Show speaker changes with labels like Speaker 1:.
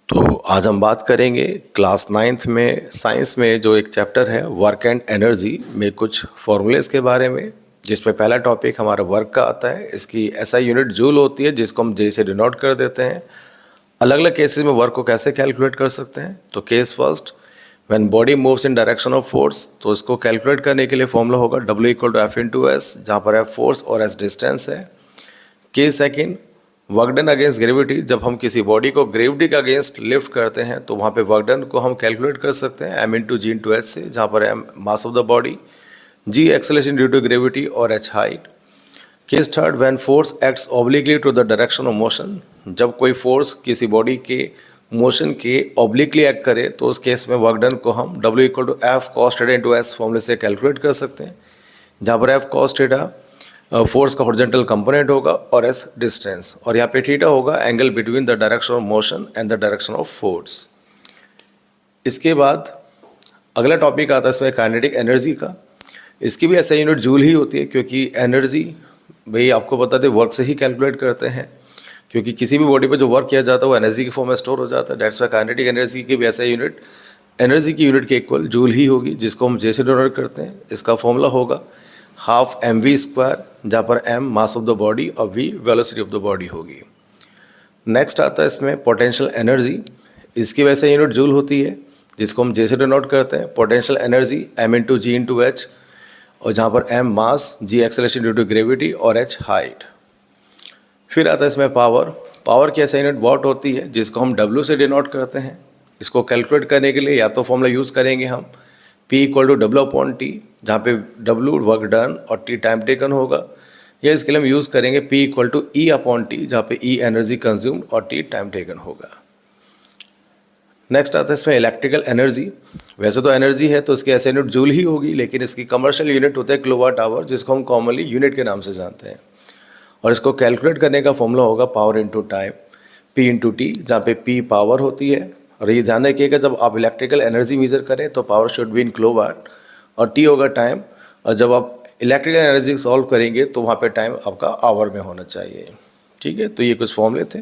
Speaker 1: तो आज हम बात करेंगे क्लास 9th में साइंस में जो एक चैप्टर है वर्क एंड एनर्जी में कुछ फॉर्मूलेस के बारे में, जिसमें पहला टॉपिक हमारा वर्क का आता है। इसकी एसआई यूनिट जूल होती है, जिसको हम जे से डिनोट कर देते हैं। अलग अलग केसेस में वर्क को कैसे कैलकुलेट कर सकते हैं, तो case first, when body moves in direction of force, तो इसको कैलकुलेट करने के लिए फॉर्मूला होगा W = F/S, जहाँ पर F फोर्स और S डिस्टेंस है। Case second, work done against gravity, जब हम किसी बॉडी को ग्रेविटी के अगेंस्ट लिफ्ट करते हैं तो वहाँ पे वर्क डन को हम कैलकुलेट कर सकते हैं M/G/H से, जहाँ पर M mass of the body, G acceleration due to gravity और H height. Case third, when force acts obliquely to the direction of motion, जब कोई फोर्स किसी बॉडी के मोशन के ऑब्लिकली एक्ट करे तो उस केस में वर्क डन को हम W = F cos θ S फॉर्मूले से कैलकुलेट कर सकते हैं, जहाँ पर F cos θ फोर्स का हॉरिजॉन्टल कंपोनेंट होगा और S डिस्टेंस, और यहाँ पे थीटा होगा angle between the direction of motion and the direction of force. इसके बाद अगला टॉपिक आता है इसमें काइनेटिक एनर्जी का। इसकी भी ऐसा यूनिट जूल ही होती है, क्योंकि एनर्जी भाई आपको बता दें वर्क से ही कैलकुलेट करते हैं, क्योंकि किसी भी बॉडी पे जो वर्क किया जाता है वो एनर्जी के फॉर्म में स्टोर हो जाता है। डेट्स वाई काइनेटिक एनर्जी की भी ऐसा यूनिट एनर्जी की यूनिट के इक्वल जूल ही होगी, जिसको हम जे से डिनोट करते हैं। इसका फॉर्मूला होगा ½ mv², जहाँ पर m mass of the body और v velocity of the body होगी। नेक्स्ट आता है इसमें पोटेंशियल एनर्जी। इसकी वैसे यूनिट जूल होती है, जिसको हम जे से डिनोट करते हैं। पोटेंशियल एनर्जी M/G/H, और जहाँ पर m mass, G acceleration due to gravity और H हाइट। फिर आता है इसमें पावर। पावर की ऐसा यूनिट वॉट होती है, जिसको हम W से डिनोट करते हैं। इसको कैलकुलेट करने के लिए या तो फॉर्मूला यूज़ करेंगे हम P = W/T, जहाँ पे W वर्क डन और T टाइम टेकन होगा, या इसके लिए हम यूज़ करेंगे P = E/T, जहाँ पे E एनर्जी कंज्यूम्ड और T टाइम टेकन होगा। नेक्स्ट आता है इसमें इलेक्ट्रिकल एनर्जी। वैसे तो एनर्जी है तो इसकी ऐसे यूनिट जूल ही होगी, लेकिन इसकी कमर्शियल यूनिट होता है किलोवाट आवर, जिसको हम कॉमनली यूनिट के नाम से जानते हैं। और इसको कैलकुलेट करने का फॉर्मूला होगा power into time, P × T, जहाँ पे P पावर होती है। और ये ध्यान रखिएगा जब आप इलेक्ट्रिकल एनर्जी मेजर करें तो power should be in kilowatt और T होगा टाइम, और जब आप इलेक्ट्रिकल एनर्जी सॉल्व करेंगे तो वहाँ पे टाइम आपका आवर में होना चाहिए। ठीक है, तो ये कुछ फॉर्मूले थे।